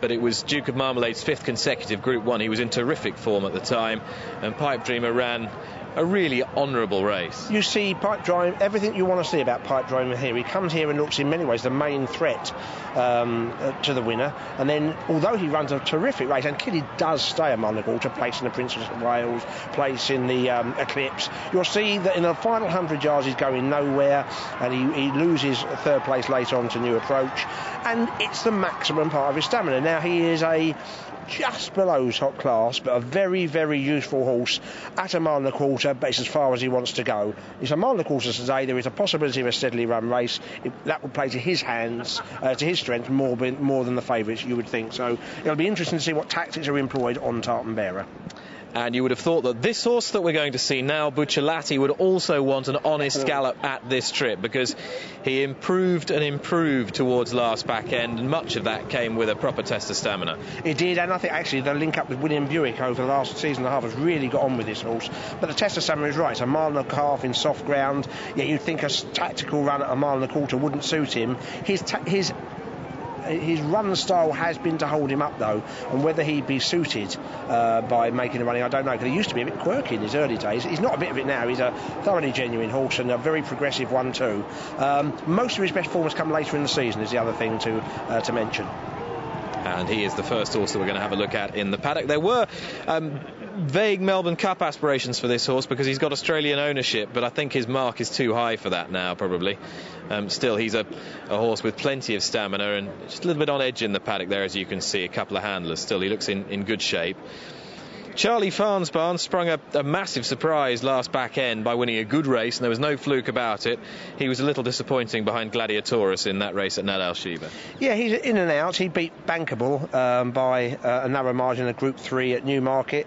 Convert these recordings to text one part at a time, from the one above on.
but it was Duke of Marmalade's 5th consecutive Group 1. He was in terrific form at the time, and Pipe Dreamer ran a really honourable race. You see Pipe Dreamer, everything you want to see about Pipe Dreamer here. He comes here and looks in many ways the main threat to the winner, and then although he runs a terrific race, and clearly does stay among the quarter, place in the Princess of Wales, place in the Eclipse, you'll see that in the final 100 yards he's going nowhere, and he loses 3rd place later on to New Approach, and it's the maximum part of his stamina. Now he is just below top class, but a very, very useful horse at a mile and a quarter, but it's as far as he wants to go. It's a mile and a quarter today. There is a possibility of a steadily run race. That would play to his hands, to his strength, more than the favourites, you would think. So it'll be interesting to see what tactics are employed on Tartan Bearer. And you would have thought that this horse that we're going to see now, Buccellati, would also want an honest gallop at this trip, because he improved and improved towards last back end, and much of that came with a proper test of stamina. It did, and I think actually the link up with William Buick over the last season and a half has really got on with this horse. But the test of stamina is right. It's a mile and a half in soft ground, yet you'd think a tactical run at a mile and a quarter wouldn't suit him. His run style has been to hold him up, though, and whether he'd be suited by making a running, I don't know, because he used to be a bit quirky in his early days. He's not a bit of it now. He's a thoroughly genuine horse, and a very progressive one too. Most of his best form has come later in the season, is the other thing to mention. And he is the first horse that we're going to have a look at in the paddock. There were vague Melbourne Cup aspirations for this horse because he's got Australian ownership, but I think his mark is too high for that now, probably. Still, he's a horse with plenty of stamina and just a little bit on edge in the paddock there, as you can see. A couple of handlers. Still, he looks in good shape. Charlie Farnsbarn sprung a massive surprise last back end by winning a good race, and there was no fluke about it. He was a little disappointing behind Gladiatorus in that race at Nad Al Shiba. Yeah, he's in and out. He beat Bankable by a narrow margin of Group 3 at Newmarket.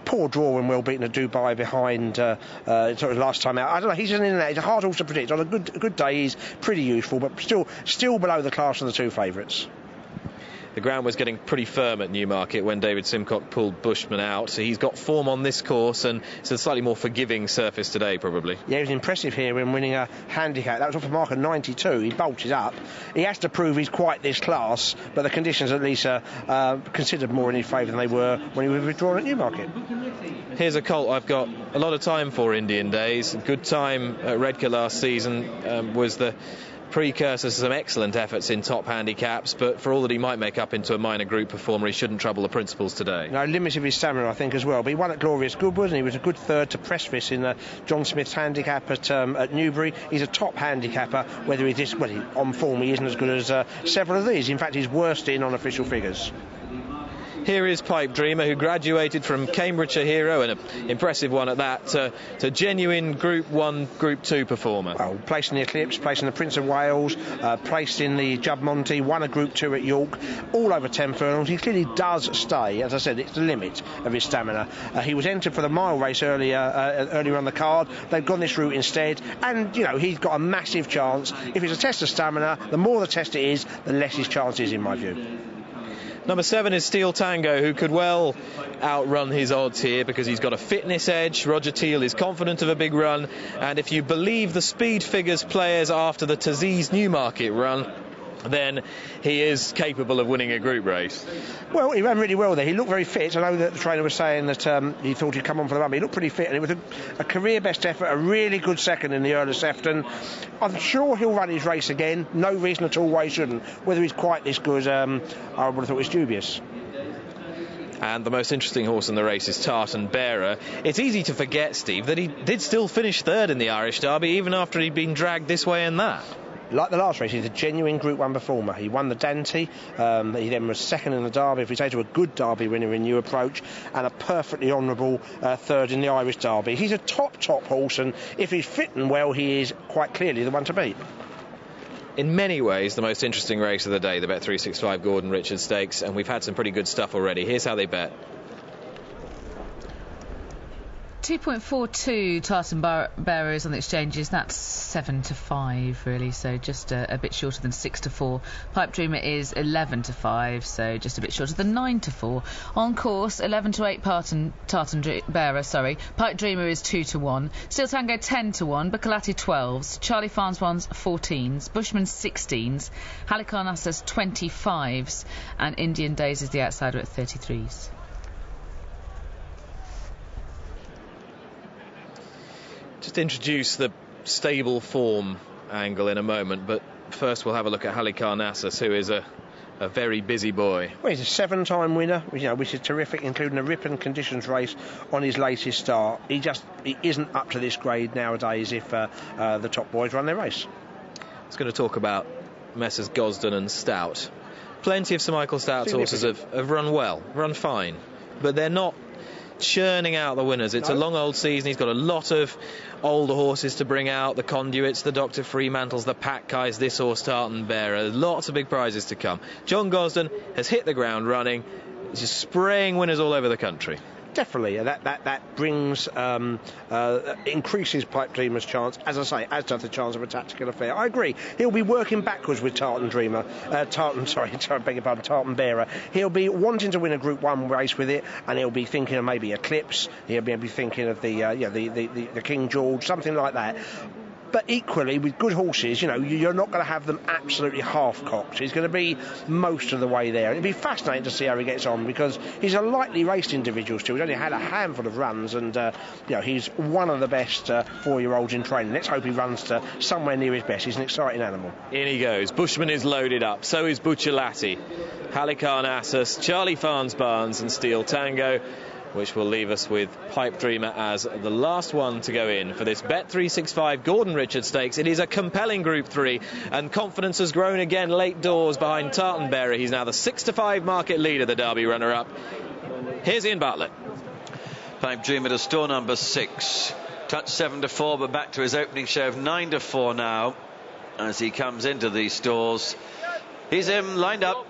Poor draw when well beaten at Dubai behind sort of last time out. I don't know, he's in and out. He's a hard horse to predict. On a good day he's pretty useful, but still below the class of the 2 favourites. The ground was getting pretty firm at Newmarket when David Simcock pulled Bushman out. So he's got form on this course, and it's a slightly more forgiving surface today, probably. Yeah, he was impressive here in winning a handicap. That was off a mark of 92. He bolted up. He has to prove he's quite this class, but the conditions at least are considered more in his favour than they were when he was withdrawn at Newmarket. Here's a colt I've got a lot of time for, Indian Days. Good time at Redcar last season was the precursor to some excellent efforts in top handicaps, but for all that he might make up into a minor group performer, he shouldn't trouble the principals today. No, limits of his stamina, I think, as well. But he won at Glorious Goodwood, and he was a good third to Pressvis in John Smith's handicap at Newbury. He's a top handicapper. Whether he is on form, he isn't as good as several of these. In fact, he's worst in on official figures. Here is Pipe Dreamer, who graduated from Cambridgeshire hero, and an impressive one at that, to genuine Group 1, Group 2 performer. Well, placed in the Eclipse, placed in the Prince of Wales, placed in the Judd Monty, won a Group 2 at York, all over 10 furlongs. He clearly does stay. As I said, it's the limit of his stamina. He was entered for the mile race earlier on the card. They've gone this route instead, and, he's got a massive chance. If it's a test of stamina, the more the test it is, the less his chance is, in my view. Number 7 is Steel Tango, who could well outrun his odds here because he's got a fitness edge. Roger Teal is confident of a big run, and if you believe the speed figures players after the Taziz Newmarket run, then he is capable of winning a group race. Well, he ran really well there. He looked very fit. I know that the trainer was saying that he thought he'd come on for the run, but he looked pretty fit, and it was a career best effort, a really good second in the Earl of Sefton. I'm sure he'll run his race again. No reason at all why he shouldn't. Whether he's quite this good, I would have thought was dubious. And the most interesting horse in the race is Tartan Bearer. It's easy to forget, Steve, that he did still finish third in the Irish Derby, even after he'd been dragged this way and that. Like the last race, he's a genuine Group 1 performer. He won the Dante, he then was second in the Derby, if we say to a good Derby winner in New Approach, and a perfectly honourable third in the Irish Derby. He's a top horse, and if he's fit and well, he is quite clearly the one to beat. In many ways, the most interesting race of the day, the Bet365 Gordon Richards Stakes, and we've had some pretty good stuff already. Here's how they bet. 2.42 Tartan Bearer is on the exchanges. That's 7-5 really, so just a bit shorter than 6-4. Pipe Dreamer is 11-5, so just a bit shorter than 9-4. On course, 11-8 Tartan Bearer. Pipe Dreamer is 2-1. Steel Tango 10-1. Buccellati 12s. Charlie Farnsworth's 14s. Bushman 16s. Halicarnassus 25s, and Indian Days is the outsider at 33s. Just introduce the stable form angle in a moment, but first we'll have a look at Halicarnassus, who is a very busy boy. Well, he's a 7-time winner, which is terrific, including a Ripon Conditions race on his latest start. He isn't up to this grade nowadays if the top boys run their race. I was going to talk about Messrs Gosden and Stout. Plenty of Sir Michael Stout's horses have run fine, but they're not churning out the winners. It's a long old season. He's got a lot of older horses to bring out, the Conduits, the Dr. Fremantles, the Pack Guys, this horse Tartan Bearer. Lots of big prizes to come. John Gosden has hit the ground running. He's just spraying winners all over the country. Definitely, that brings increases Pipe Dreamer's chance, as I say, as does the chance of a Tactical Affair. I agree. He'll be working backwards with Tartan Bearer. He'll be wanting to win a Group 1 race with it, and he'll be thinking of maybe Eclipse. He'll be thinking of the King George, something like that. But equally, with good horses, you're not going to have them absolutely half-cocked. He's going to be most of the way there. It'd be fascinating to see how he gets on, because he's a lightly raced individual still. He's only had a handful of runs, and he's one of the best 4-year-olds in training. Let's hope he runs to somewhere near his best. He's an exciting animal. In he goes. Bushman is loaded up. So is Buccellati. Halicarnassus, Charlie Farnsworth and Steel Tango, which will leave us with Pipe Dreamer as the last one to go in for this Bet365 Gordon Richard Stakes. It is a compelling Group 3, and confidence has grown again late doors behind Tartan Bearer. He's now the 6-5 market leader, the Derby runner-up. Here's Ian Bartlett. Pipe Dreamer to store number 6. Touch 7-4, but back to his opening show of 9-4 now as he comes into these stalls. He's lined up.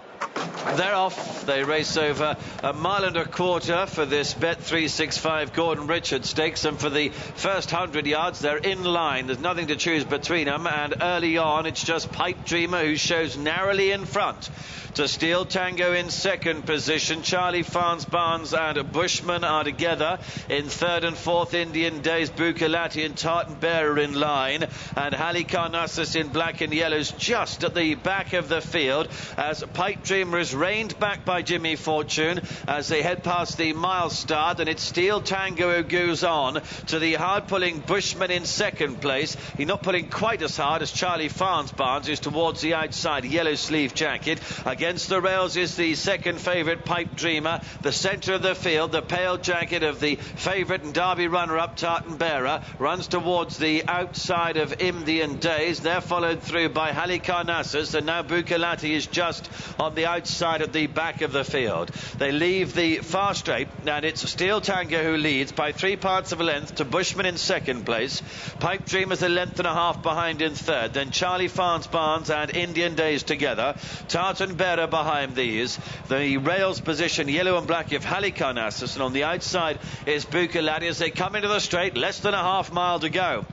They're off. They race over 1.25 miles for this Bet365 Gordon Richard Stakes, and for the first 100 yards they're in line. There's nothing to choose between them, and early on it's just Pipe Dreamer who shows narrowly in front to Steel Tango in second position. Charlie Farnsworth and Bushman are together. In third and fourth, Indian Days, Buccellati and Tartan Bearer in line, and Halicarnassus in black and yellows just at the back of the field, as Pipe Dreamer is reined back by Jimmy Fortune as they head past the mile start, and it's Steel Tango who goes on to the hard-pulling Bushman in second place. He's not pulling quite as hard as Charlie Farnsworth, who's towards the outside, yellow sleeve jacket. Against the rails is the second favourite, Pipe Dreamer. The centre of the field, the pale jacket of the favourite and Derby runner-up, Tartan Bearer, runs towards the outside of Indian Days. They're followed through by Halicarnassus, and now Buccellati is just on the outside of the back of the field. They leave the far straight, and it's Steel Tango who leads by 3 parts of a length to Bushman in second place. Pipe Dreamer's a length and a half behind in third. Then Charlie Farnsworth and Indian Days together. Tartan Bearer behind these. The rails position yellow and black of Halicarnassus, and on the outside is Buccellati as they come into the straight. Less than a half mile to go.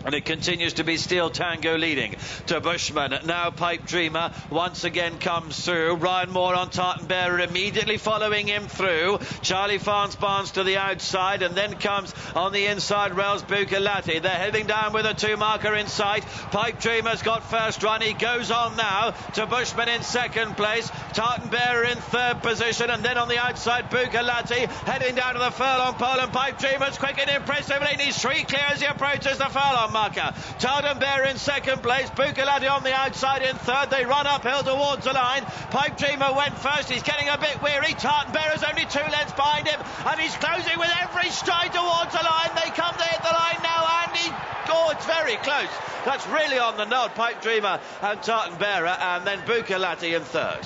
And it continues to be Steel Tango leading to Bushman. Now Pipe Dreamer once again comes through. Ryan Moore on Tartan Bearer immediately following him through. Charlie Farnsworth to the outside, and then comes on the inside rails Buccellati. They're heading down with a 2-marker in sight. Pipe Dreamer's got first run. He goes on now to Bushman in second place. Tartan Bearer in third position, and then on the outside Buccellati heading down to the furlong pole, and Pipe Dreamer's quick and impressive. He's 3 clear as he approaches the furlong marker. Tartan Bearer in second place, Buccellati on the outside in third. They run uphill towards the line. Pipe Dreamer went first. He's getting a bit weary. Tartan Bearer's only 2 lengths behind him, and he's closing with every stride towards the line. They come to hit the line now, and it's very close. That's really on the nod. Pipe Dreamer and Tartan Bearer, and then Buccellati in third.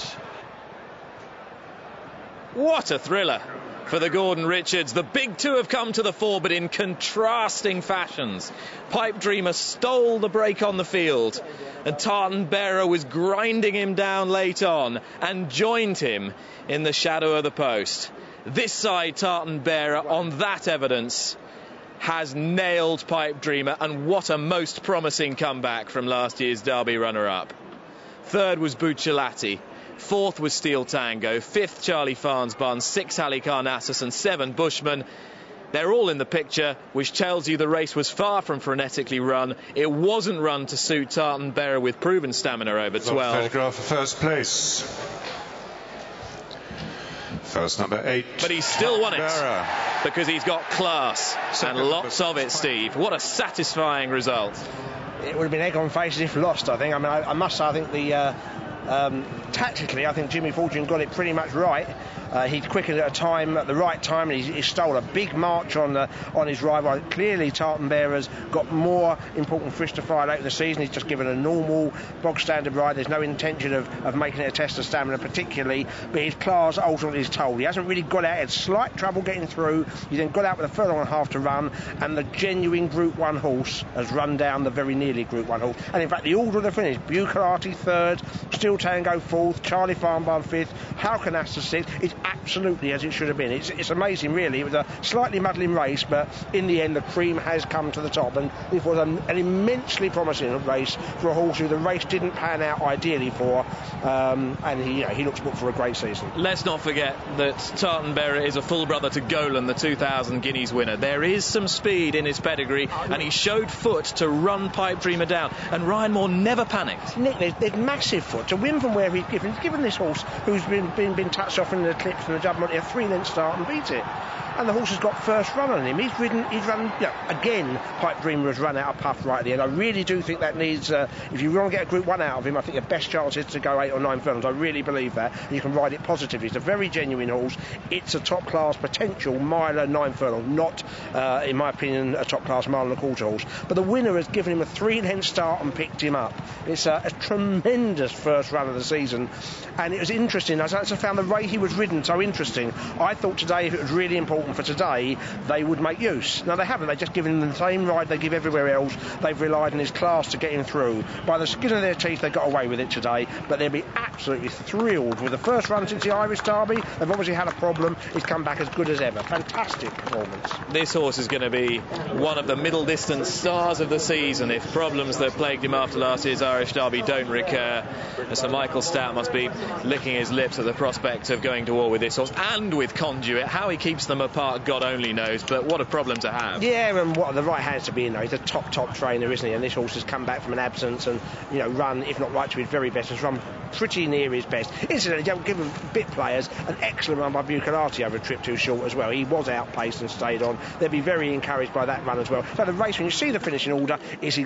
What a thriller for the Gordon Richards. The big two have come to the fore, but in contrasting fashions. Pipe Dreamer stole the break on the field, and Tartan Bearer was grinding him down late on and joined him in the shadow of the post. This side, Tartan Bearer, on that evidence, has nailed Pipe Dreamer, and what a most promising comeback from last year's Derby runner-up. Third was Buccellati, fourth was Steel Tango, fifth Charlie Farnsbarn, sixth Halicarnassus and 7 Bushman. They're all in the picture, which tells you the race was far from frenetically run. It wasn't run to suit Tartan Bearer with proven stamina over 12. Photograph for first place. First number 8. But he's still won it Bearer. because he's got class and lots of it, Steve. What a satisfying result. It would have been egg on faces if lost, I think. I mean, I must say, I think the tactically, I think Jimmy Fortune got it pretty much right. He quickened at the right time, and he stole a big march on his rival. Clearly, Tartan Bearer's got more important fish to fry later in the season. He's just given a normal, bog-standard ride. There's no intention of making it a test of stamina particularly, but his class ultimately is told. He hasn't really got out. He had slight trouble getting through. He then got out with a furlong and a half to run, and the genuine Group 1 horse has run down the very nearly Group 1 horse. And in fact, the order of the finish, Buccellati 3rd, Steel Tango 4th, Charlie Farnbarn 5th, Halicarnassus 6th. It's absolutely as it should have been. It's amazing, really. It was a slightly muddling race, but in the end, the cream has come to the top, and it was an immensely promising race for a horse who the race didn't pan out ideally for, and he looks booked for a great season. Let's not forget that Tartan Bearer is a full brother to Golan, the 2,000 guineas winner. There is some speed in his pedigree, and he showed foot to run Pipe Dreamer down, and Ryan Moore never panicked. Nick, there's massive foot to win from where he's given this horse, who's been touched off in the clips from the judgment, a 3-length start and beat it. And the horse has got first run on him. He's run, again, Pipe Dreamer has run out of puff right at the end. I really do think that needs, if you want to get a Group 1 out of him, I think the best chance is to go 8 or 9 furlongs. I really believe that. And you can ride it positively. It's a very genuine horse. It's a top-class potential miler 9 furlong, not, in my opinion, a top-class mile and a quarter horse. But the winner has given him a 3-length start and picked him up. It's a tremendous first run of the season. And it was interesting. I found the way he was ridden so interesting. I thought today, if it was really important for today, they would make use. Now, they haven't. They've just given him the same ride they give everywhere else. They've relied on his class to get him through. By the skin of their teeth, they got away with it today, but they'll be absolutely thrilled with the first run since the Irish Derby. They've obviously had a problem. He's come back as good as ever. Fantastic performance. This horse is going to be one of the middle distance stars of the season if problems that plagued him after last year's Irish Derby don't recur. And Sir Michael Stout must be licking his lips at the prospect of going to war with this horse and with Conduit. How he keeps them apart, God only knows, but what a problem to have. Yeah, and what are the right hands to be in, though. He's a top trainer, isn't he? And this horse has come back from an absence and, run, if not right to his very best, has run pretty near his best. Incidentally, don't give him bit players, an excellent run by Buccellati over a trip too short as well. He was outpaced and stayed on. They'll be very encouraged by that run as well. So the race, when you see the finishing order, is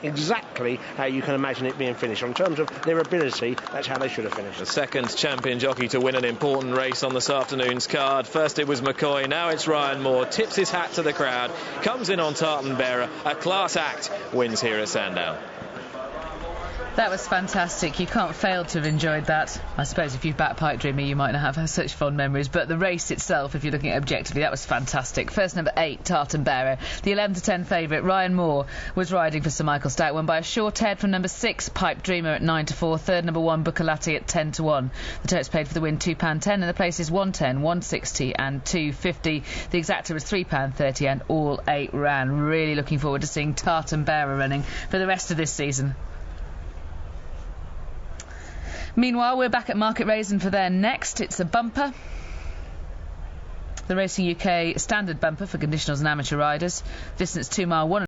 exactly how you can imagine it being finished. In terms of their ability, that's how they should have finished. The second champion jockey to win an important race on this afternoon's card. First it was McCoy, now it's Ryan Moore. Tips his hat to the crowd, comes in on Tartan Bearer. A class act wins here at Sandown. That was fantastic. You can't fail to have enjoyed that. I suppose if you've backed Pipe Dreamer, you might not have such fond memories, but the race itself, if you're looking at it objectively, that was fantastic. First number 8, Tartan Bearer. The 11-10 favourite, Ryan Moore, was riding for Sir Michael Stout, won by a short head from number 6, Pipe Dreamer at 9-4. Third, number 1, Buccellati at 10-1. The totes paid for the win £2.10, and the places 110, 160 and 250. The exacta was £3.30, and all 8 ran. Really looking forward to seeing Tartan Bearer running for the rest of this season. Meanwhile, we're back at Market Raisin for their next. It's a bumper. The Racing UK standard bumper for conditionals and amateur riders. Distance 2 mile, 1